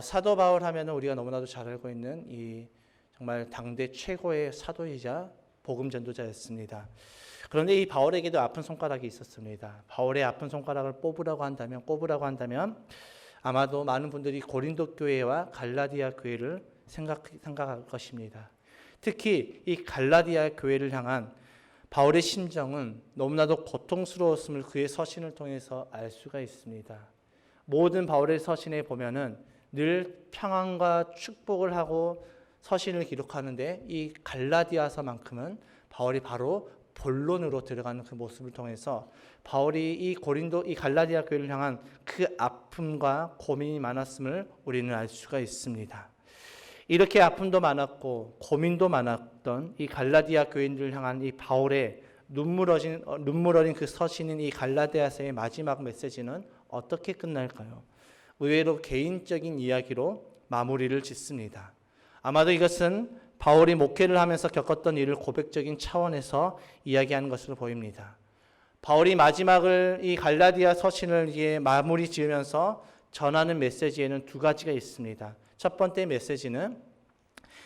사도 바울 하면 우리가 너무나도 잘 알고 있는 이 정말 당대 최고의 사도이자 복음 전도자였습니다. 그런데 이 바울에게도 아픈 손가락이 있었습니다. 바울의 아픈 손가락을 꼽으라고 한다면 아마도 많은 분들이 고린도 교회와 갈라디아 교회를 생각할 것입니다. 특히 이 갈라디아 교회를 향한 바울의 심정은 너무나도 고통스러웠음을 그의 서신을 통해서 알 수가 있습니다. 모든 바울의 서신에 보면은 늘 평안과 축복을 하고 서신을 기록하는데 이 갈라디아서만큼은 바울이 바로 본론으로 들어가는 그 모습을 통해서 바울이 이 갈라디아 교회를 향한 그 아픔과 고민이 많았음을 우리는 알 수가 있습니다. 이렇게 아픔도 많았고 고민도 많았던 이 갈라디아 교인들을 향한 이 바울의 눈물 어린 그 서신인 이 갈라디아서의 마지막 메시지는 어떻게 끝날까요? 의외로 개인적인 이야기로 마무리를 짓습니다. 아마도 이것은 바울이 목회를 하면서 겪었던 일을 고백적인 차원에서 이야기하는 것으로 보입니다. 바울이 마지막을 이 갈라디아 서신을 마무리 지으면서 전하는 메시지에는 두 가지가 있습니다. 첫 번째 메시지는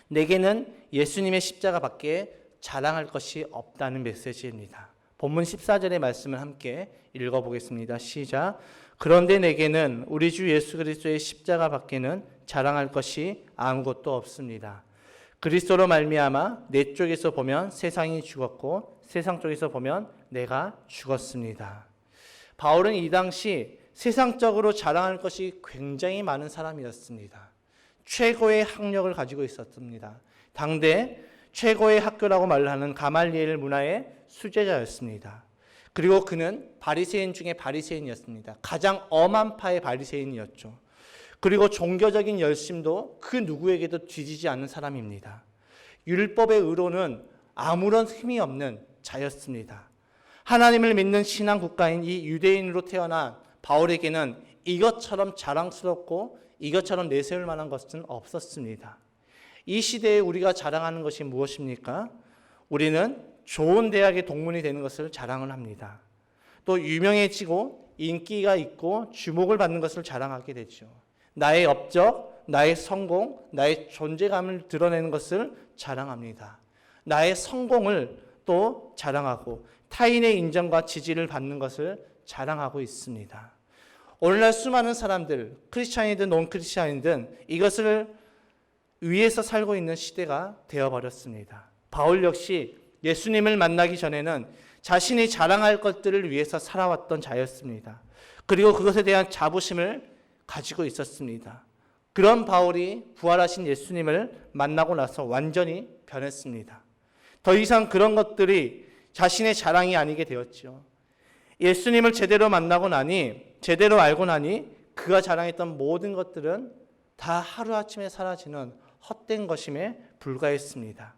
내게는 예수님의 십자가밖에 자랑할 것이 없다는 메시지입니다. 본문 14절의 말씀을 함께 읽어보겠습니다. 시작. 그런데 내게는 우리 주 예수 그리스도의 십자가밖에는 자랑할 것이 아무것도 없습니다. 그리스도로 말미암아 내 쪽에서 보면 세상이 죽었고 세상 쪽에서 보면 내가 죽었습니다. 바울은 이 당시 세상적으로 자랑할 것이 굉장히 많은 사람이었습니다. 최고의 학력을 가지고 있었습니다. 당대 최고의 학교라고 말하는 가말리엘 문화의 수제자였습니다. 그리고 그는 바리새인 중에 바리새인이었습니다. 가장 엄한 파의 바리새인이었죠. 그리고 종교적인 열심도 그 누구에게도 뒤지지 않는 사람입니다. 율법의 의로는 아무런 힘이 없는 자였습니다. 하나님을 믿는 신앙 국가인 이 유대인으로 태어난 바울에게는 이것처럼 자랑스럽고 이것처럼 내세울 만한 것은 없었습니다. 이 시대에 우리가 자랑하는 것이 무엇입니까? 우리는 좋은 대학의 동문이 되는 것을 자랑을 합니다. 또 유명해지고 인기가 있고 주목을 받는 것을 자랑하게 되죠. 나의 업적, 나의 성공, 나의 존재감을 드러내는 것을 자랑합니다. 나의 성공을 또 자랑하고 타인의 인정과 지지를 받는 것을 자랑하고 있습니다. 오늘날 수많은 사람들, 크리스찬이든 논 크리스찬이든 이것을 위해서 살고 있는 시대가 되어버렸습니다. 바울 역시 예수님을 만나기 전에는 자신이 자랑할 것들을 위해서 살아왔던 자였습니다. 그리고 그것에 대한 자부심을 가지고 있었습니다. 그런 바울이 부활하신 예수님을 만나고 나서 완전히 변했습니다. 더 이상 그런 것들이 자신의 자랑이 아니게 되었죠. 예수님을 제대로 만나고 나니, 제대로 알고 나니 그가 자랑했던 모든 것들은 다 하루아침에 사라지는 헛된 것임에 불과했습니다.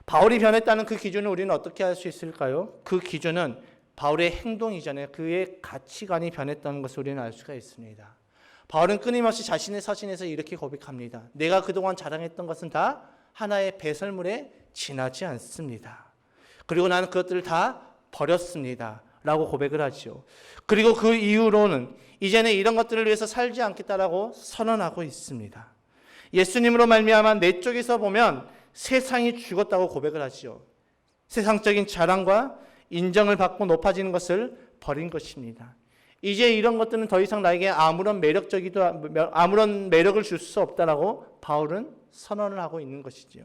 바울이 변했다는 그 기준을 우리는 어떻게 알 수 있을까요? 그 기준은 바울의 행동 이전에 그의 가치관이 변했다는 것을 우리는 알 수가 있습니다. 바울은 끊임없이 자신의 서신에서 이렇게 고백합니다. 내가 그동안 자랑했던 것은 다 하나의 배설물에 지나지 않습니다. 그리고 나는 그것들을 다 버렸습니다. 라고 고백을 하죠. 그리고 그 이후로는 이제는 이런 것들을 위해서 살지 않겠다라고 선언하고 있습니다. 예수님으로 말미암아 내 쪽에서 보면 세상이 죽었다고 고백을 하죠. 세상적인 자랑과 인정을 받고 높아지는 것을 버린 것입니다. 이제 이런 것들은 더 이상 나에게 아무런 매력을 줄 수 없다라고 바울은 선언을 하고 있는 것이지요.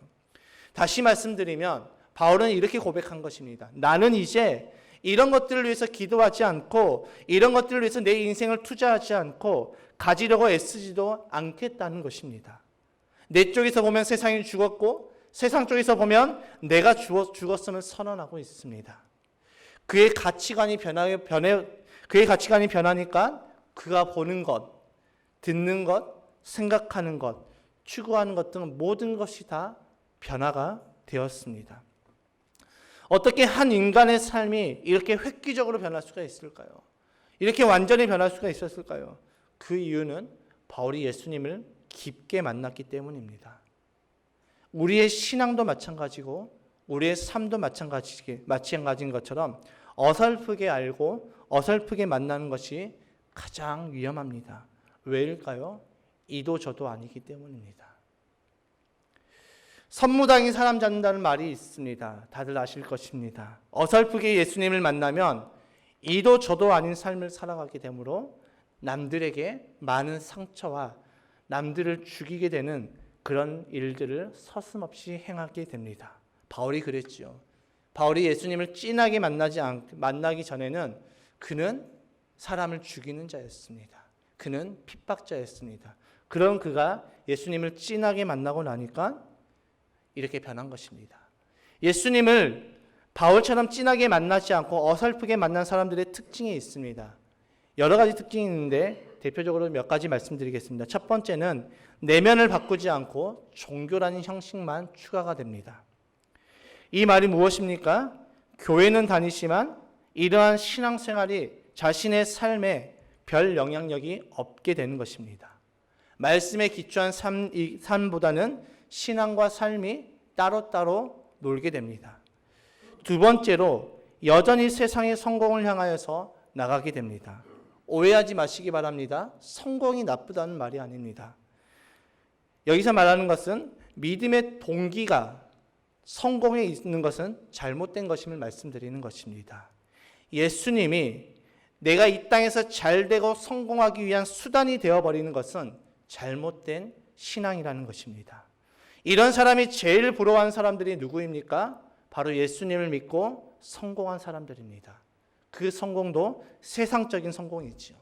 다시 말씀드리면 바울은 이렇게 고백한 것입니다. 나는 이제 이런 것들을 위해서 기도하지 않고 이런 것들을 위해서 내 인생을 투자하지 않고 가지려고 애쓰지도 않겠다는 것입니다. 내 쪽에서 보면 세상이 죽었고 세상 쪽에서 보면 내가 죽었음을 선언하고 있습니다. 그의 가치관이 변하니까 그가 보는 것, 듣는 것, 생각하는 것, 추구하는 것 등 모든 것이 다 변화가 되었습니다. 어떻게 한 인간의 삶이 이렇게 획기적으로 변할 수가 있을까요? 이렇게 완전히 변할 수가 있었을까요? 그 이유는 바울이 예수님을 깊게 만났기 때문입니다. 우리의 신앙도 마찬가지고 우리의 삶도 마찬가지인 것처럼 어설프게 알고 어설프게 만나는 것이 가장 위험합니다. 왜일까요? 이도 저도 아니기 때문입니다. 선무당이 사람 잡는다는 말이 있습니다. 다들 아실 것입니다. 어설프게 예수님을 만나면 이도 저도 아닌 삶을 살아가게 되므로 남들에게 많은 상처와 남들을 죽이게 되는 그런 일들을 서슴없이 행하게 됩니다. 바울이 그랬죠. 바울이 예수님을 찐하게 만나기 전에는 그는 사람을 죽이는 자였습니다. 그는 핍박자였습니다. 그런 그가 예수님을 찐하게 만나고 나니까 이렇게 변한 것입니다. 예수님을 바울처럼 찐하게 만나지 않고 어설프게 만난 사람들의 특징이 있습니다. 여러 가지 특징이 있는데 대표적으로 몇 가지 말씀드리겠습니다. 첫 번째는 내면을 바꾸지 않고 종교라는 형식만 추가가 됩니다. 이 말이 무엇입니까? 교회는 다니지만 이러한 신앙생활이 자신의 삶에 별 영향력이 없게 되는 것입니다. 말씀에 기초한 삶보다는 신앙과 삶이 따로따로 놀게 됩니다. 두 번째로 여전히 세상의 성공을 향하여서 나가게 됩니다. 오해하지 마시기 바랍니다. 성공이 나쁘다는 말이 아닙니다. 여기서 말하는 것은 믿음의 동기가 성공에 있는 것은 잘못된 것임을 말씀드리는 것입니다. 예수님이 내가 이 땅에서 잘되고 성공하기 위한 수단이 되어버리는 것은 잘못된 신앙이라는 것입니다. 이런 사람이 제일 부러워하는 사람들이 누구입니까? 바로 예수님을 믿고 성공한 사람들입니다. 그 성공도 세상적인 성공이지요.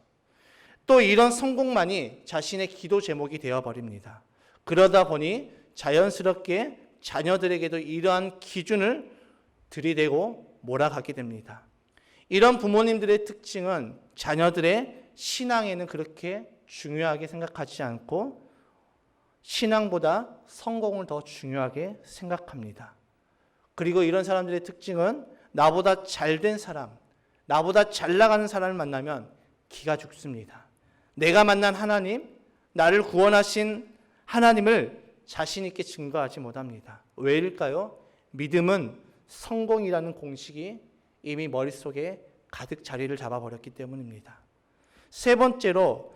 또 이런 성공만이 자신의 기도 제목이 되어버립니다. 그러다 보니 자연스럽게 자녀들에게도 이러한 기준을 들이대고 몰아가게 됩니다. 이런 부모님들의 특징은 자녀들의 신앙에는 그렇게 중요하게 생각하지 않고 신앙보다 성공을 더 중요하게 생각합니다. 그리고 이런 사람들의 특징은 나보다 잘된 사람, 나보다 잘 나가는 사람을 만나면 기가 죽습니다. 내가 만난 하나님, 나를 구원하신 하나님을 자신 있게 증거하지 못합니다. 왜일까요? 믿음은 성공이라는 공식이 이미 머릿속에 가득 자리를 잡아버렸기 때문입니다. 세 번째로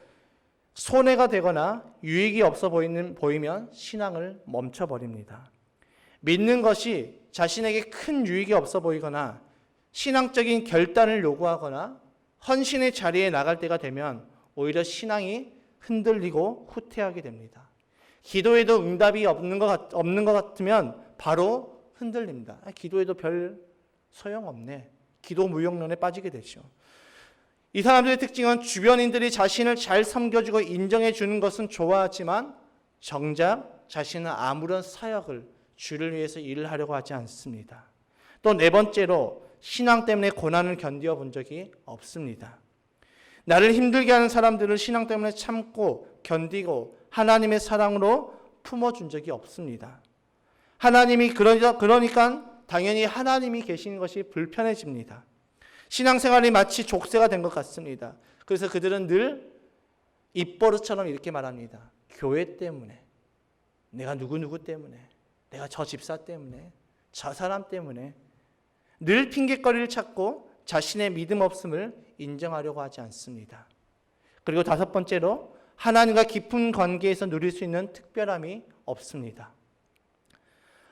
손해가 되거나 유익이 없어 보이면 신앙을 멈춰버립니다. 믿는 것이 자신에게 큰 유익이 없어 보이거나 신앙적인 결단을 요구하거나 헌신의 자리에 나갈 때가 되면 오히려 신앙이 흔들리고 후퇴하게 됩니다. 기도에도 응답이 없는 것 같으면 바로 흔들립니다. 기도에도 별 소용없네. 기도 무용론에 빠지게 되죠. 이 사람들의 특징은 주변인들이 자신을 잘 섬겨주고 인정해 주는 것은 좋아하지만 정작 자신은 아무런 사역을 주를 위해서 일을 하려고 하지 않습니다. 또 네 번째로 신앙 때문에 고난을 견뎌 본 적이 없습니다. 나를 힘들게 하는 사람들을 신앙 때문에 참고 견디고 하나님의 사랑으로 품어준 적이 없습니다. 하나님이 그러니까 당연히 하나님이 계시는 것이 불편해집니다. 신앙생활이 마치 족쇄가 된 것 같습니다. 그래서 그들은 늘 입버릇처럼 이렇게 말합니다. 교회 때문에, 내가 누구누구 때문에, 내가 저 집사 때문에, 저 사람 때문에 늘 핑계거리를 찾고 자신의 믿음 없음을 인정하려고 하지 않습니다. 그리고 다섯 번째로 하나님과 깊은 관계에서 누릴 수 있는 특별함이 없습니다.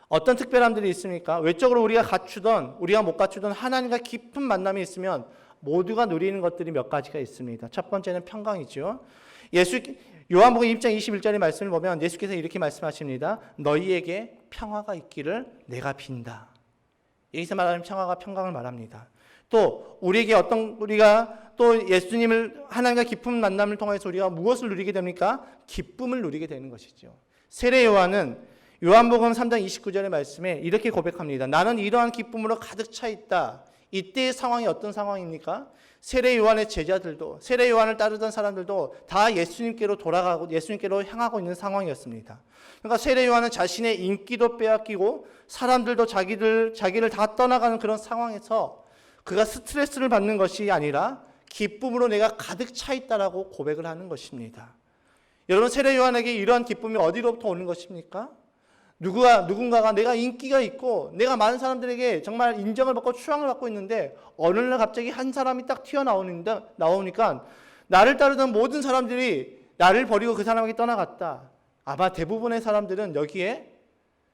어떤 특별함들이 있습니까? 외적으로 우리가 못 갖추던 하나님과 깊은 만남이 있으면 모두가 누리는 것들이 몇 가지가 있습니다. 첫 번째는 평강이죠. 요한복음 2장 21절의 말씀을 보면 예수께서 이렇게 말씀하십니다. 너희에게 평화가 있기를 내가 빈다. 여기서 말하는 평화가 평강을 말합니다. 또 우리가 또 예수님을 하나님과 깊은 만남을 통해서 우리가 무엇을 누리게 됩니까? 기쁨을 누리게 되는 것이죠. 세례 요한은 요한복음 3장 29절의 말씀에 이렇게 고백합니다. 나는 이러한 기쁨으로 가득 차 있다. 이때의 상황이 어떤 상황입니까? 세례 요한의 제자들도, 세례 요한을 따르던 사람들도 다 예수님께로 돌아가고 예수님께로 향하고 있는 상황이었습니다. 그러니까 세례 요한은 자신의 인기도 빼앗기고 사람들도 자기를 다 떠나가는 그런 상황에서 그가 스트레스를 받는 것이 아니라 기쁨으로 내가 가득 차 있다라고 고백을 하는 것입니다. 여러분, 세례 요한에게 이러한 기쁨이 어디로부터 오는 것입니까? 누군가가 내가 인기가 있고 내가 많은 사람들에게 정말 인정을 받고 추앙을 받고 있는데 어느 날 갑자기 한 사람이 딱 튀어나오니까 나를 따르던 모든 사람들이 나를 버리고 그 사람에게 떠나갔다. 아마 대부분의 사람들은 여기에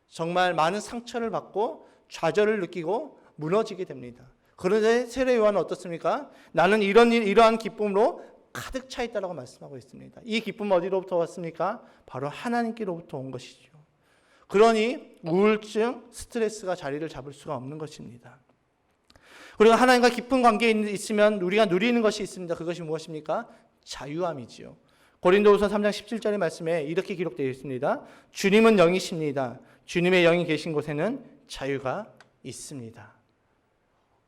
정말 많은 상처를 받고 좌절을 느끼고 무너지게 됩니다. 그런데 세례 요한은 어떻습니까? 나는 이러한 기쁨으로 가득 차 있다라고 말씀하고 있습니다. 이 기쁨은 어디로부터 왔습니까? 바로 하나님께로부터 온 것이죠. 그러니 우울증, 스트레스가 자리를 잡을 수가 없는 것입니다. 그리고 하나님과 깊은 관계에 있으면 우리가 누리는 것이 있습니다. 그것이 무엇입니까? 자유함이지요. 고린도후서 3장 17절의 말씀에 이렇게 기록되어 있습니다. 주님은 영이십니다. 주님의 영이 계신 곳에는 자유가 있습니다.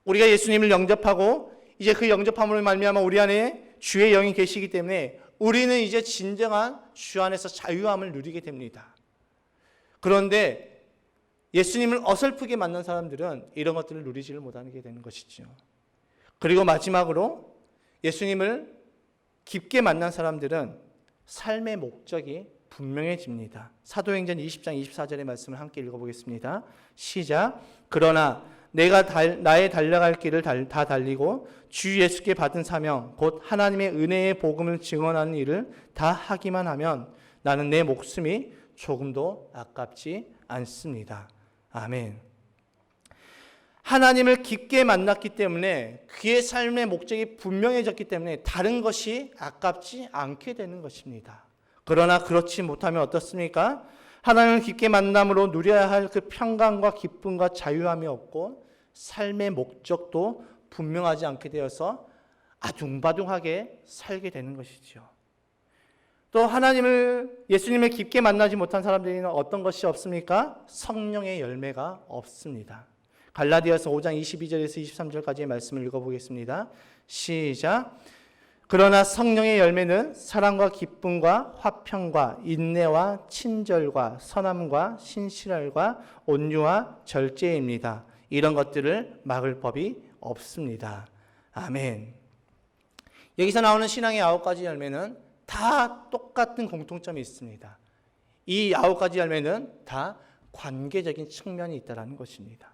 우리가 예수님을 영접하고 이제 그 영접함으로 말미암아 우리 안에 주의 영이 계시기 때문에 우리는 이제 진정한 주 안에서 자유함을 누리게 됩니다. 그런데 예수님을 어설프게 만난 사람들은 이런 것들을 누리지를 못하게 되는 것이죠. 그리고 마지막으로 예수님을 깊게 만난 사람들은 삶의 목적이 분명해집니다. 사도행전 20장 24절의 말씀을 함께 읽어보겠습니다. 시작. 그러나 내가 나의 달려갈 길을 다 달리고 주 예수께 받은 사명 곧 하나님의 은혜의 복음을 증언하는 일을 다 하기만 하면 나는 내 목숨이 조금도 아깝지 않습니다. 아멘. 하나님을 깊게 만났기 때문에 그의 삶의 목적이 분명해졌기 때문에 다른 것이 아깝지 않게 되는 것입니다. 그러나 그렇지 못하면 어떻습니까? 하나님을 깊게 만남으로 누려야 할 그 평강과 기쁨과 자유함이 없고 삶의 목적도 분명하지 않게 되어서 아둥바둥하게 살게 되는 것이죠. 또 예수님을 깊게 만나지 못한 사람들에게는 어떤 것이 없습니까? 성령의 열매가 없습니다. 갈라디아서 5장 22절에서 23절까지의 말씀을 읽어보겠습니다. 시작. 그러나 성령의 열매는 사랑과 기쁨과 화평과 인내와 친절과 선함과 신실함과 온유와 절제입니다. 이런 것들을 막을 법이 없습니다. 아멘. 여기서 나오는 신앙의 9가지 열매는 다 똑같은 공통점이 있습니다. 이 9가지 열매는 다 관계적인 측면이 있다는 것입니다.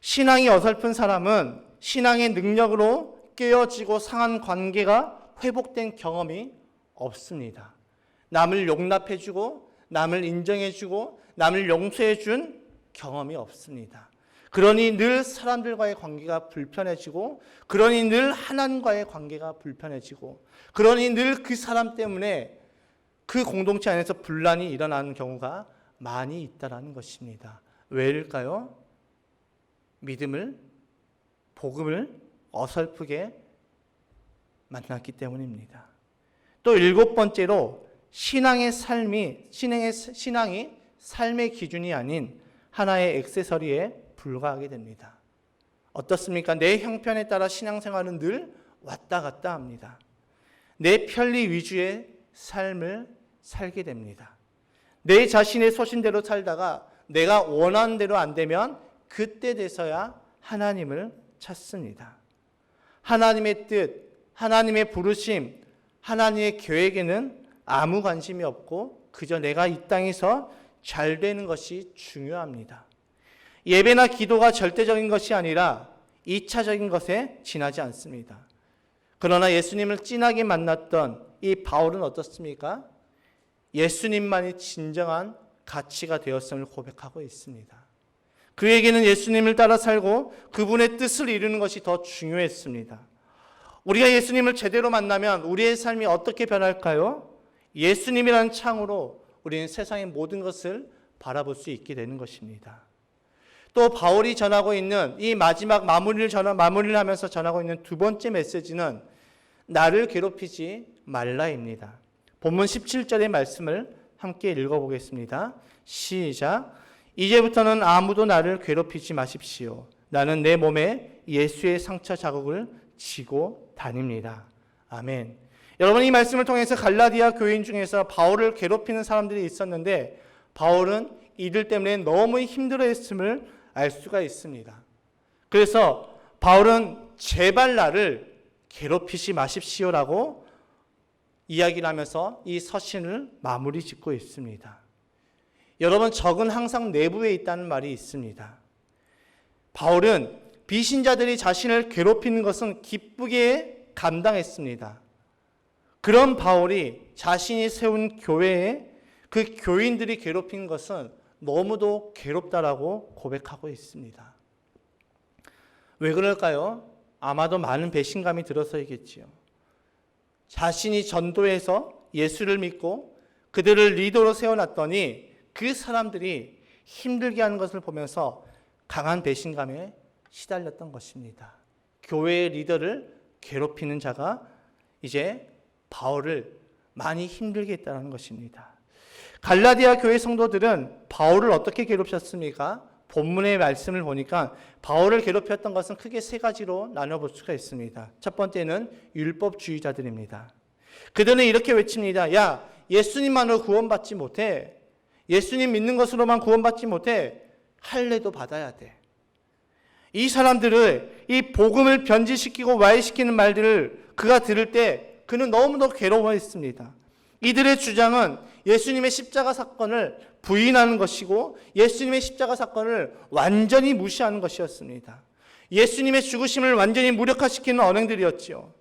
신앙이 어설픈 사람은 신앙의 능력으로 깨어지고 상한 관계가 회복된 경험이 없습니다. 남을 용납해주고 남을 인정해주고 남을 용서해준 경험이 없습니다. 그러니 늘 사람들과의 관계가 불편해지고 그러니 늘 하나님과의 관계가 불편해지고 그러니 늘 그 사람 때문에 그 공동체 안에서 분란이 일어나는 경우가 많이 있다는 것입니다. 왜일까요? 복음을 어설프게 만났기 때문입니다. 또 7번째로 신앙이 삶의 기준이 아닌 하나의 액세서리에 불과하게 됩니다. 어떻습니까? 내 형편에 따라 신앙생활은 늘 왔다 갔다 합니다. 내 편리 위주의 삶을 살게 됩니다. 내 자신의 소신대로 살다가 내가 원하는 대로 안 되면 그때 돼서야 하나님을 찾습니다. 하나님의 뜻, 하나님의 부르심, 하나님의 계획에는 아무 관심이 없고 그저 내가 이 땅에서 잘 되는 것이 중요합니다. 예배나 기도가 절대적인 것이 아니라 2차적인 것에 지나지 않습니다. 그러나 예수님을 진하게 만났던 이 바울은 어떻습니까? 예수님만이 진정한 가치가 되었음을 고백하고 있습니다. 그에게는 예수님을 따라 살고 그분의 뜻을 이루는 것이 더 중요했습니다. 우리가 예수님을 제대로 만나면 우리의 삶이 어떻게 변할까요? 예수님이라는 창으로 우리는 세상의 모든 것을 바라볼 수 있게 되는 것입니다. 또 바울이 전하고 있는 이 마지막 마무리를 하면서 전하고 있는 두 번째 메시지는 나를 괴롭히지 말라입니다. 본문 17절의 말씀을 함께 읽어보겠습니다. 시작. 이제부터는 아무도 나를 괴롭히지 마십시오. 나는 내 몸에 예수의 상처 자국을 지고 다닙니다. 아멘. 여러분, 이 말씀을 통해서 갈라디아 교인 중에서 바울을 괴롭히는 사람들이 있었는데 바울은 이들 때문에 너무 힘들어했음을 알 수가 있습니다. 그래서 바울은 제발 나를 괴롭히지 마십시오라고 이야기를 하면서 이 서신을 마무리 짓고 있습니다. 여러분, 적은 항상 내부에 있다는 말이 있습니다. 바울은 비신자들이 자신을 괴롭히는 것은 기쁘게 감당했습니다. 그런 바울이 자신이 세운 교회에 그 교인들이 괴롭힌 것은 너무도 괴롭다라고 고백하고 있습니다. 왜 그럴까요? 아마도 많은 배신감이 들어서이겠지요. 자신이 전도해서 예수를 믿고 그들을 리더로 세워놨더니 그 사람들이 힘들게 하는 것을 보면서 강한 배신감에 시달렸던 것입니다. 교회의 리더를 괴롭히는 자가 이제 바울을 많이 힘들게 했다는 것입니다. 갈라디아 교회 성도들은 바울을 어떻게 괴롭혔습니까? 본문의 말씀을 보니까 바울을 괴롭혔던 것은 크게 세 가지로 나눠볼 수가 있습니다. 첫 번째는 율법주의자들입니다. 그들은 이렇게 외칩니다. 야, 예수님만으로 구원받지 못해. 예수님 믿는 것으로만 구원받지 못해. 할례도 받아야 돼. 이 사람들을 이 복음을 변질시키고 와해시키는 말들을 그가 들을 때 그는 너무도 괴로워했습니다. 이들의 주장은 예수님의 십자가 사건을 부인하는 것이고 예수님의 십자가 사건을 완전히 무시하는 것이었습니다. 예수님의 죽으심을 완전히 무력화시키는 언행들이었지요.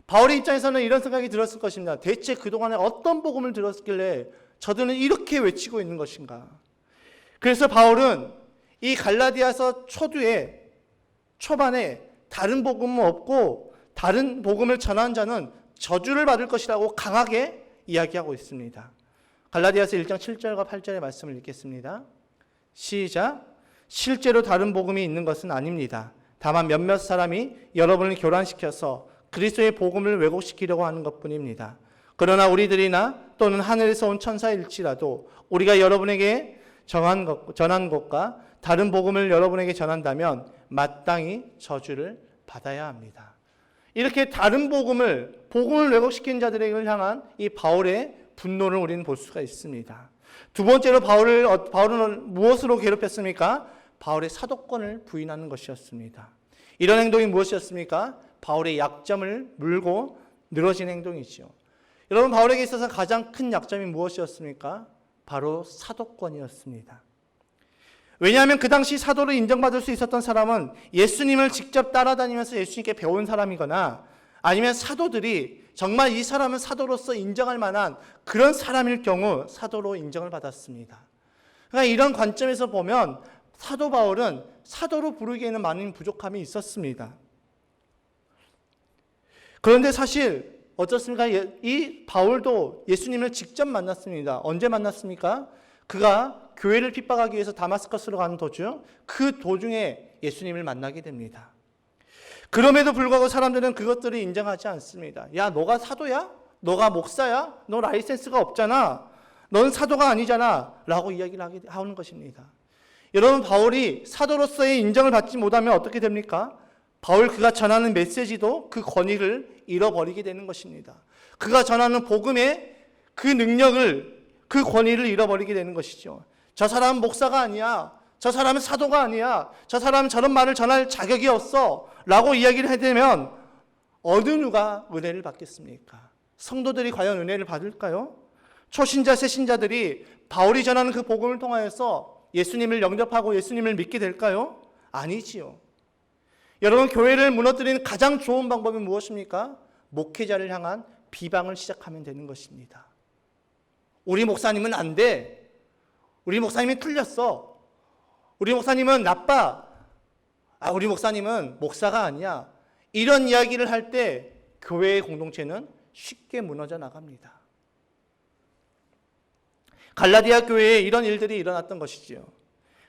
바울의 입장에서는 이런 생각이 들었을 것입니다. 대체 그동안에 어떤 복음을 들었길래 저들은 이렇게 외치고 있는 것인가? 그래서 바울은 이 갈라디아서 초반에 다른 복음은 없고 다른 복음을 전한 자는 저주를 받을 것이라고 강하게 이야기하고 있습니다. 갈라디아서 1장 7절과 8절의 말씀을 읽겠습니다. 시작. 실제로 다른 복음이 있는 것은 아닙니다. 다만 몇몇 사람이 여러분을 교란시켜서 그리스도의 복음을 왜곡시키려고 하는 것뿐입니다. 그러나 우리들이나 또는 하늘에서 온 천사일지라도 우리가 여러분에게 전한 것과 다른 복음을 여러분에게 전한다면 마땅히 저주를 받아야 합니다. 이렇게 다른 복음을 왜곡시킨 자들에게 향한 이 바울의 분노를 우리는 볼 수가 있습니다. 두 번째로 바울은 무엇으로 괴롭혔습니까? 바울의 사도권을 부인하는 것이었습니다. 이런 행동이 무엇이었습니까? 바울의 약점을 물고 늘어진 행동이지요. 여러분, 바울에게 있어서 가장 큰 약점이 무엇이었습니까? 바로 사도권이었습니다. 왜냐하면 그 당시 사도로 인정받을 수 있었던 사람은 예수님을 직접 따라다니면서 예수님께 배운 사람이거나 아니면 사도들이 정말 이 사람은 사도로서 인정할 만한 그런 사람일 경우 사도로 인정을 받았습니다. 그러니까 이런 관점에서 보면 사도 바울은 사도로 부르기에는 많은 부족함이 있었습니다. 그런데 사실 어떻습니까? 이 바울도 예수님을 직접 만났습니다. 언제 만났습니까? 그가 교회를 핍박하기 위해서 다마스커스로 가는 도중 그 도중에 예수님을 만나게 됩니다. 그럼에도 불구하고 사람들은 그것들을 인정하지 않습니다. 야, 너가 사도야? 너가 목사야? 너 라이센스가 없잖아. 넌 사도가 아니잖아. 라고 이야기를 하는 것입니다. 여러분, 바울이 사도로서의 인정을 받지 못하면 어떻게 됩니까? 그가 전하는 메시지도 그 권위를 잃어버리게 되는 것입니다. 그가 전하는 복음의 그 능력을, 그 권위를 잃어버리게 되는 것이죠. 저 사람은 목사가 아니야. 저 사람은 사도가 아니야. 저 사람은 저런 말을 전할 자격이 없어. 라고 이야기를 해대면 어느 누가 은혜를 받겠습니까? 성도들이 과연 은혜를 받을까요? 초신자, 새신자들이 바울이 전하는 그 복음을 통하여서 예수님을 영접하고 예수님을 믿게 될까요? 아니지요. 여러분, 교회를 무너뜨리는 가장 좋은 방법이 무엇입니까? 목회자를 향한 비방을 시작하면 되는 것입니다. 우리 목사님은 안 돼. 우리 목사님이 틀렸어. 우리 목사님은 나빠. 우리 목사님은 목사가 아니야. 이런 이야기를 할 때 교회의 공동체는 쉽게 무너져 나갑니다. 갈라디아 교회에 이런 일들이 일어났던 것이지요.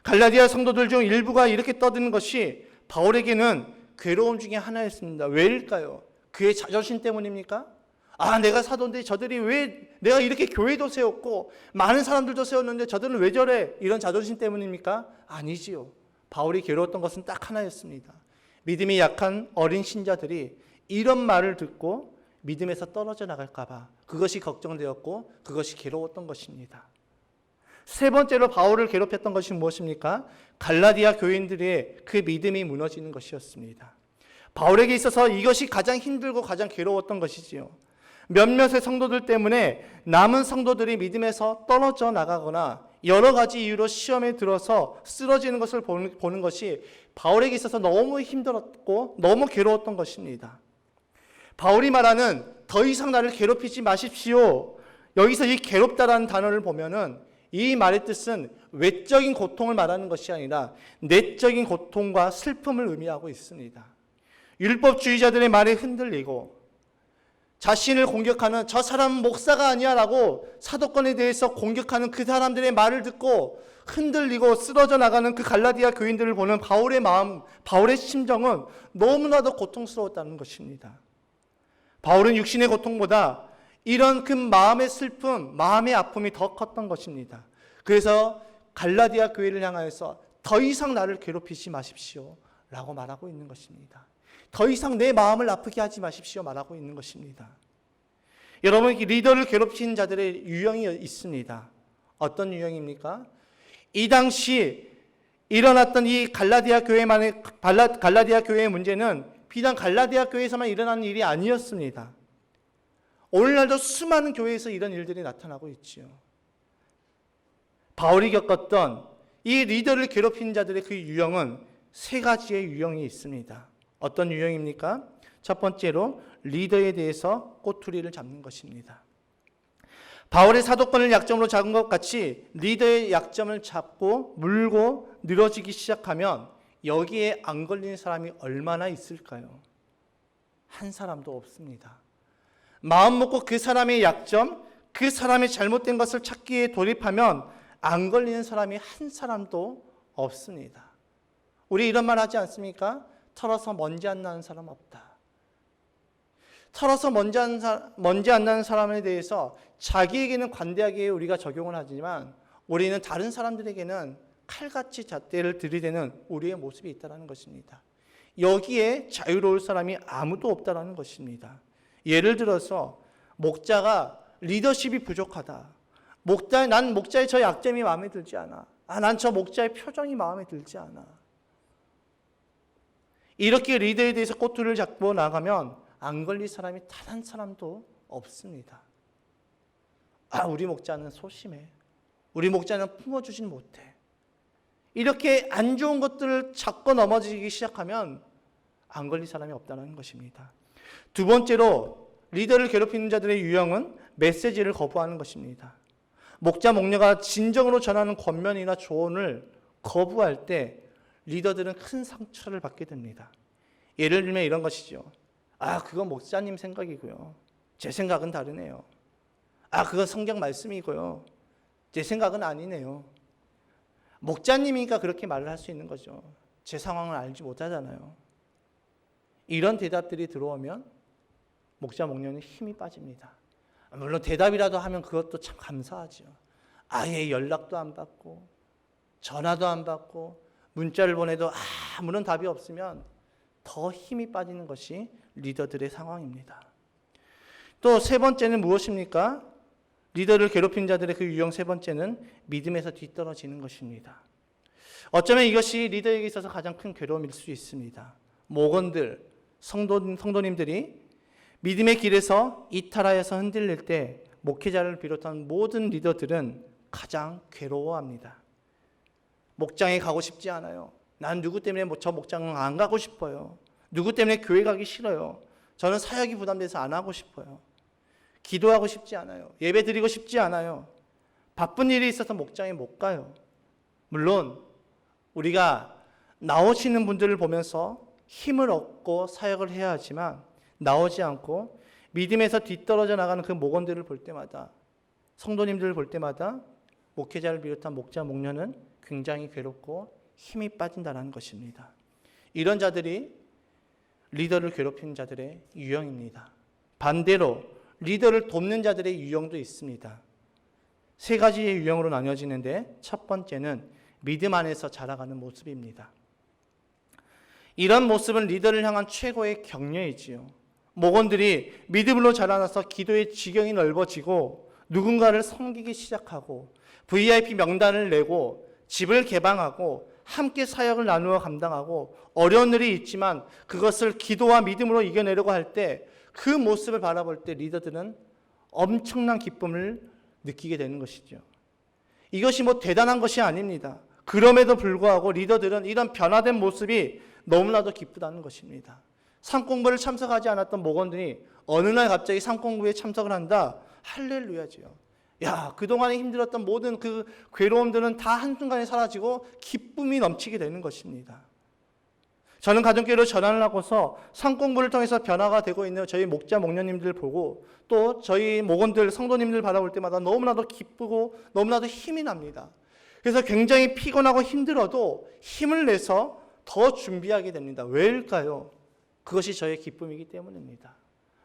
갈라디아 성도들 중 일부가 이렇게 떠드는 것이 바울에게는 괴로움 중에 하나였습니다. 왜일까요? 그의 자존심 때문입니까? 내가 사도인데 저들이 왜, 내가 이렇게 교회도 세웠고 많은 사람들도 세웠는데 저들은 왜 저래? 이런 자존심 때문입니까? 아니지요. 바울이 괴로웠던 것은 딱 하나였습니다. 믿음이 약한 어린 신자들이 이런 말을 듣고 믿음에서 떨어져 나갈까 봐 그것이 걱정되었고 그것이 괴로웠던 것입니다. 세 번째로 바울을 괴롭혔던 것이 무엇입니까? 갈라디아 교인들의 그 믿음이 무너지는 것이었습니다. 바울에게 있어서 이것이 가장 힘들고 가장 괴로웠던 것이지요. 몇몇의 성도들 때문에 남은 성도들이 믿음에서 떨어져 나가거나 여러 가지 이유로 시험에 들어서 쓰러지는 것을 보는 것이 바울에게 있어서 너무 힘들었고 너무 괴로웠던 것입니다. 바울이 말하는 더 이상 나를 괴롭히지 마십시오. 여기서 이 괴롭다라는 단어를 보면은 이 말의 뜻은 외적인 고통을 말하는 것이 아니라 내적인 고통과 슬픔을 의미하고 있습니다. 율법주의자들의 말에 흔들리고 자신을 공격하는 저 사람은 목사가 아니야 라고 사도권에 대해서 공격하는 그 사람들의 말을 듣고 흔들리고 쓰러져 나가는 그 갈라디아 교인들을 보는 바울의 마음, 바울의 심정은 너무나도 고통스러웠다는 것입니다. 바울은 육신의 고통보다 이런 그 마음의 슬픔, 마음의 아픔이 더 컸던 것입니다. 그래서 갈라디아 교회를 향하여서 더 이상 나를 괴롭히지 마십시오 라고 말하고 있는 것입니다. 더 이상 내 마음을 아프게 하지 마십시오 말하고 있는 것입니다. 여러분, 리더를 괴롭히는 자들의 유형이 있습니다. 어떤 유형입니까? 이 당시 일어났던 이 갈라디아 교회의 문제는 비단 갈라디아 교회에서만 일어나는 일이 아니었습니다. 오늘날도 수많은 교회에서 이런 일들이 나타나고 있지요. 바울이 겪었던 이 리더를 괴롭히는 자들의 그 유형은 세 가지의 유형이 있습니다. 어떤 유형입니까? 첫 번째로 리더에 대해서 꼬투리를 잡는 것입니다. 바울의 사도권을 약점으로 잡은 것 같이 리더의 약점을 잡고 물고 늘어지기 시작하면 여기에 안 걸리는 사람이 얼마나 있을까요? 한 사람도 없습니다. 마음 먹고 그 사람의 약점, 그 사람의 잘못된 것을 찾기에 돌입하면 안 걸리는 사람이 한 사람도 없습니다. 우리 이런 말 하지 않습니까? 털어서 먼지 안 나는 사람 없다. 털어서 먼지 안 나는 사람에 대해서 자기에게는 관대하게 우리가 적용을 하지만 우리는 다른 사람들에게는 칼같이 잣대를 들이대는 우리의 모습이 있다는 것입니다. 여기에 자유로울 사람이 아무도 없다는 것입니다. 예를 들어서 목자가 리더십이 부족하다. 난 목자의 저 약점이 마음에 들지 않아. 난 저 목자의 표정이 마음에 들지 않아. 이렇게 리더에 대해서 꼬투리를 잡고 나가면 안 걸릴 사람이 단 한 사람도 없습니다. 우리 목자는 소심해. 우리 목자는 품어주진 못해. 이렇게 안 좋은 것들을 잡고 넘어지기 시작하면 안 걸릴 사람이 없다는 것입니다. 두 번째로 리더를 괴롭히는 자들의 유형은 메시지를 거부하는 것입니다. 목자, 목녀가 진정으로 전하는 권면이나 조언을 거부할 때 리더들은 큰 상처를 받게 됩니다. 예를 들면 이런 것이죠. 그건 목사님 생각이고요. 제 생각은 다르네요. 그건 성경 말씀이고요. 제 생각은 아니네요. 목자님이니까 그렇게 말을 할 수 있는 거죠. 제 상황을 알지 못하잖아요. 이런 대답들이 들어오면 목자, 목녀는 힘이 빠집니다. 물론 대답이라도 하면 그것도 참 감사하죠. 아예 연락도 안 받고 전화도 안 받고 문자를 보내도 아무런 답이 없으면 더 힘이 빠지는 것이 리더들의 상황입니다. 또 세 번째는 무엇입니까? 리더를 괴롭히는 자들의 그 유형 세 번째는 믿음에서 뒤떨어지는 것입니다. 어쩌면 이것이 리더에게 있어서 가장 큰 괴로움일 수 있습니다. 목원들, 성도님들이 믿음의 길에서 이탈하여서 흔들릴 때 목회자를 비롯한 모든 리더들은 가장 괴로워합니다. 목장에 가고 싶지 않아요. 난 누구 때문에 저 목장은 안 가고 싶어요. 누구 때문에 교회 가기 싫어요. 저는 사역이 부담돼서 안 하고 싶어요. 기도하고 싶지 않아요. 예배 드리고 싶지 않아요. 바쁜 일이 있어서 목장에 못 가요. 물론 우리가 나오시는 분들을 보면서 힘을 얻고 사역을 해야 하지만 나오지 않고 믿음에서 뒤떨어져 나가는 그 목원들을 볼 때마다, 성도님들을 볼 때마다 목회자를 비롯한 목자, 목녀는 굉장히 괴롭고 힘이 빠진다는 것입니다. 이런 자들이 리더를 괴롭히는 자들의 유형입니다. 반대로 리더를 돕는 자들의 유형도 있습니다. 세 가지의 유형으로 나뉘어지는데 첫 번째는 믿음 안에서 자라가는 모습입니다. 이런 모습은 리더를 향한 최고의 격려이지요. 목원들이 믿음으로 자라나서 기도의 지경이 넓어지고 누군가를 섬기기 시작하고 VIP 명단을 내고 집을 개방하고 함께 사역을 나누어 감당하고 어려운 일이 있지만 그것을 기도와 믿음으로 이겨내려고 할 때 그 모습을 바라볼 때 리더들은 엄청난 기쁨을 느끼게 되는 것이죠. 이것이 대단한 것이 아닙니다. 그럼에도 불구하고 리더들은 이런 변화된 모습이 너무나도 기쁘다는 것입니다. 상공부를 참석하지 않았던 목원들이 어느 날 갑자기 상공부에 참석을 한다. 할렐루야지요. 야, 그동안에 힘들었던 모든 그 괴로움들은 다 한순간에 사라지고 기쁨이 넘치게 되는 것입니다. 저는 가정교회로 전환을 하고서 상공부를 통해서 변화가 되고 있는 저희 목자 목녀님들 보고 또 저희 목원들 성도님들 바라볼 때마다 너무나도 기쁘고 너무나도 힘이 납니다. 그래서 굉장히 피곤하고 힘들어도 힘을 내서 더 준비하게 됩니다. 왜일까요? 그것이 저의 기쁨이기 때문입니다.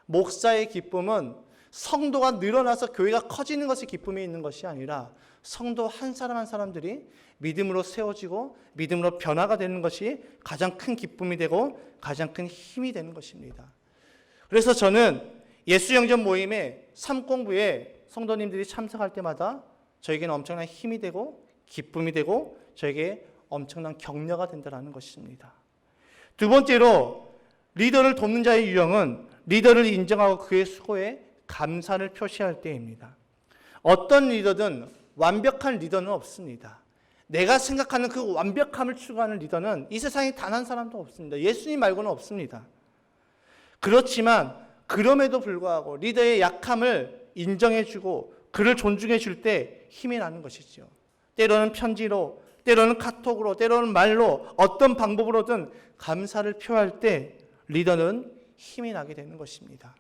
목사의 기쁨은 성도가 늘어나서 교회가 커지는 것이 기쁨이 있는 것이 아니라 성도 한 사람 한 사람들이 믿음으로 세워지고 믿음으로 변화가 되는 것이 가장 큰 기쁨이 되고 가장 큰 힘이 되는 것입니다. 그래서 저는 예수영전 모임에 삼공부에 성도님들이 참석할 때마다 저에게는 엄청난 힘이 되고 기쁨이 되고 저에게 엄청난 격려가 된다는 것입니다. 두 번째로 리더를 돕는 자의 유형은 리더를 인정하고 그의 수고에 감사를 표시할 때입니다. 어떤 리더든 완벽한 리더는 없습니다. 내가 생각하는 그 완벽함을 추구하는 리더는 이 세상에 단 한 사람도 없습니다. 예수님 말고는 없습니다. 그렇지만 그럼에도 불구하고 리더의 약함을 인정해주고 그를 존중해줄 때 힘이 나는 것이죠. 때로는 편지로, 때로는 카톡으로, 때로는 말로 어떤 방법으로든 감사를 표할 때 리더는 힘이 나게 되는 것입니다.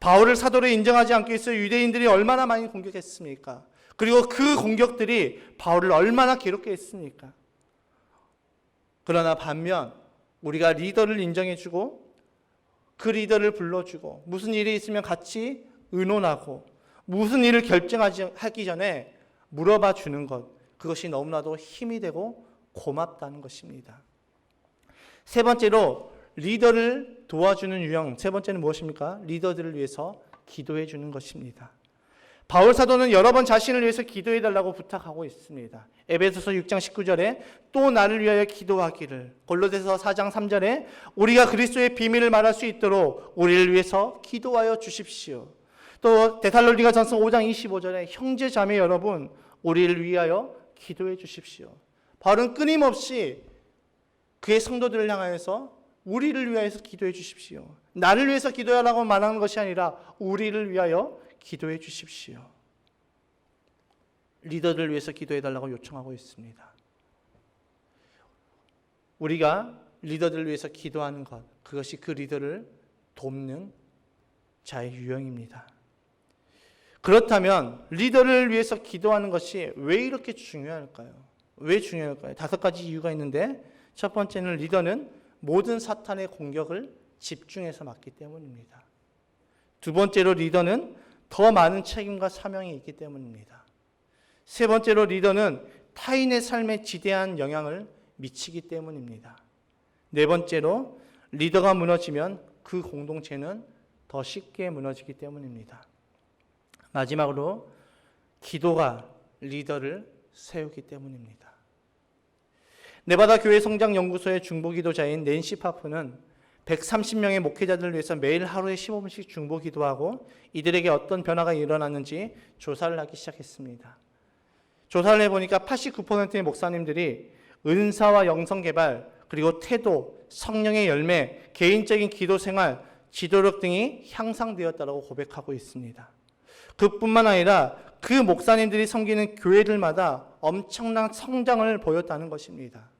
바울을 사도로 인정하지 않기 위해서 유대인들이 얼마나 많이 공격했습니까? 그리고 그 공격들이 바울을 얼마나 괴롭게 했습니까? 그러나 반면 우리가 리더를 인정해주고 그 리더를 불러주고 무슨 일이 있으면 같이 의논하고 무슨 일을 결정하기 전에 물어봐 주는 것, 그것이 너무나도 힘이 되고 고맙다는 것입니다. 세 번째로 리더를 도와주는 유형, 세 번째는 무엇입니까? 리더들을 위해서 기도해 주는 것입니다. 바울 사도는 여러 번 자신을 위해서 기도해 달라고 부탁하고 있습니다. 에베소서 6장 19절에 또 나를 위하여 기도하기를, 골로새서 4장 3절에 우리가 그리스도의 비밀을 말할 수 있도록 우리를 위해서 기도하여 주십시오. 또 데살로니가전서 5장 25절에 형제 자매 여러분 우리를 위하여 기도해 주십시오. 바울은 끊임없이 그의 성도들을 향하여서 우리를 위하여서 기도해 주십시오. 나를 위해서 기도하라고 말하는 것이 아니라 우리를 위하여 기도해 주십시오. 리더들을 위해서 기도해 달라고 요청하고 있습니다. 우리가 리더들을 위해서 기도하는 것, 그것이 그 리더를 돕는 자의 유형입니다. 그렇다면 리더를 위해서 기도하는 것이 왜 이렇게 중요할까요? 왜 중요할까요? 5가지 이유가 있는데 첫 번째는 리더는 모든 사탄의 공격을 집중해서 막기 때문입니다. 두 번째로 리더는 더 많은 책임과 사명이 있기 때문입니다. 세 번째로 리더는 타인의 삶에 지대한 영향을 미치기 때문입니다. 네 번째로 리더가 무너지면 그 공동체는 더 쉽게 무너지기 때문입니다. 마지막으로 기도가 리더를 세우기 때문입니다. 네바다 교회 성장 연구소의 중보 기도자인 낸시 파프는 130명의 목회자들을 위해서 매일 하루에 15분씩 중보 기도하고 이들에게 어떤 변화가 일어났는지 조사를 하기 시작했습니다. 조사를 해보니까 89%의 목사님들이 은사와 영성 개발, 그리고 태도, 성령의 열매, 개인적인 기도 생활, 지도력 등이 향상되었다고 고백하고 있습니다. 그뿐만 아니라 그 목사님들이 섬기는 교회들마다 엄청난 성장을 보였다는 것입니다.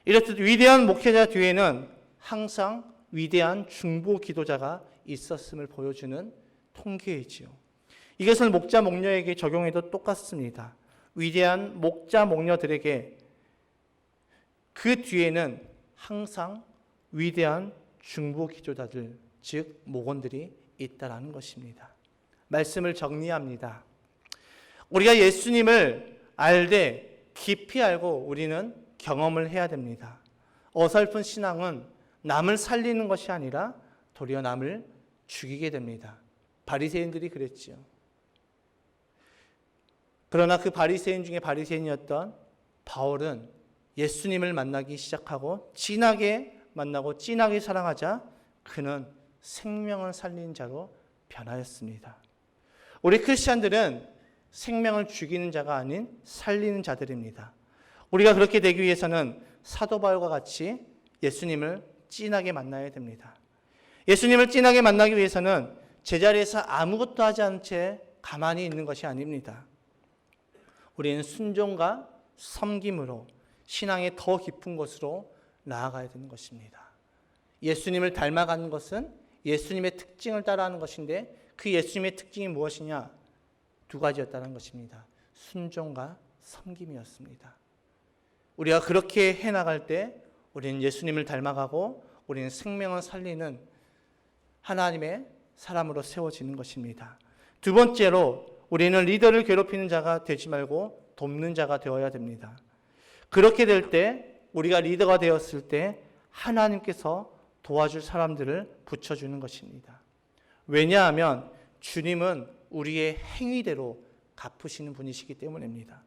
이렇듯 위대한 목회자 뒤에는 항상 위대한 중보 기도자가 있었음을 보여주는 통계이지요. 이것을 목자 목녀에게 적용해도 똑같습니다. 위대한 목자 목녀들에게 그 뒤에는 항상 위대한 중보 기도자들, 즉 목원들이 있다라는 것입니다. 말씀을 정리합니다. 우리가 예수님을 알되 깊이 알고 우리는 경험을 해야 됩니다. 어설픈 신앙은 남을 살리는 것이 아니라 도리어 남을 죽이게 됩니다. 바리새인들이 그랬지요. 그러나 그 바리새인 중에 바리새인이었던 바울은 예수님을 만나기 시작하고 진하게 만나고 진하게 사랑하자 그는 생명을 살리는 자로 변하였습니다. 우리 크리스찬들은 생명을 죽이는 자가 아닌 살리는 자들입니다. 우리가 그렇게 되기 위해서는 사도 바울과 같이 예수님을 진하게 만나야 됩니다. 예수님을 진하게 만나기 위해서는 제자리에서 아무것도 하지 않은 채 가만히 있는 것이 아닙니다. 우리는 순종과 섬김으로 신앙의 더 깊은 곳으로 나아가야 되는 것입니다. 예수님을 닮아가는 것은 예수님의 특징을 따라하는 것인데 그 예수님의 특징이 무엇이냐? 두 가지였다는 것입니다. 순종과 섬김이었습니다. 우리가 그렇게 해나갈 때 우리는 예수님을 닮아가고 우리는 생명을 살리는 하나님의 사람으로 세워지는 것입니다. 두 번째로 우리는 리더를 괴롭히는 자가 되지 말고 돕는 자가 되어야 됩니다. 그렇게 될 때 우리가 리더가 되었을 때 하나님께서 도와줄 사람들을 붙여주는 것입니다. 왜냐하면 주님은 우리의 행위대로 갚으시는 분이시기 때문입니다.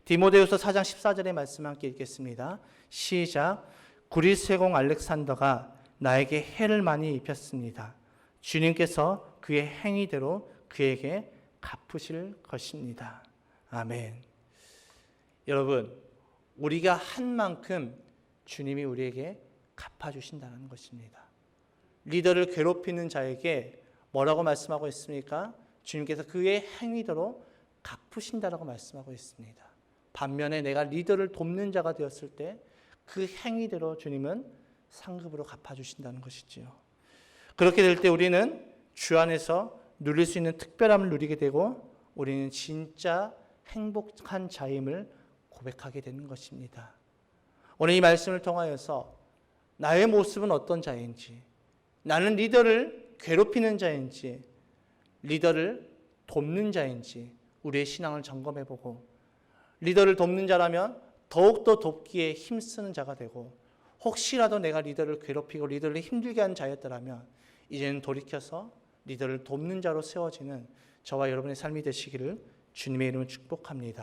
디모데후서 4장 14절의 말씀 함께 읽겠습니다. 시작. 구리세공 알렉산더가 나에게 해를 많이 입혔습니다. 주님께서 그의 행위대로 그에게 갚으실 것입니다. 아멘. 여러분, 우리가 한 만큼 주님이 우리에게 갚아주신다는 것입니다. 리더를 괴롭히는 자에게 뭐라고 말씀하고 있습니까? 주님께서 그의 행위대로 갚으신다라고 말씀하고 있습니다. 반면에 내가 리더를 돕는 자가 되었을 때 그 행위대로 주님은 상급으로 갚아주신다는 것이지요. 그렇게 될 때 우리는 주 안에서 누릴 수 있는 특별함을 누리게 되고 우리는 진짜 행복한 자임을 고백하게 되는 것입니다. 오늘 이 말씀을 통하여서 나의 모습은 어떤 자인지, 나는 리더를 괴롭히는 자인지, 리더를 돕는 자인지 우리의 신앙을 점검해보고 리더를 돕는 자라면 더욱더 돕기에 힘쓰는 자가 되고 혹시라도 내가 리더를 괴롭히고 리더를 힘들게 하는 자였더라면 이제는 돌이켜서 리더를 돕는 자로 세워지는 저와 여러분의 삶이 되시기를 주님의 이름으로 축복합니다.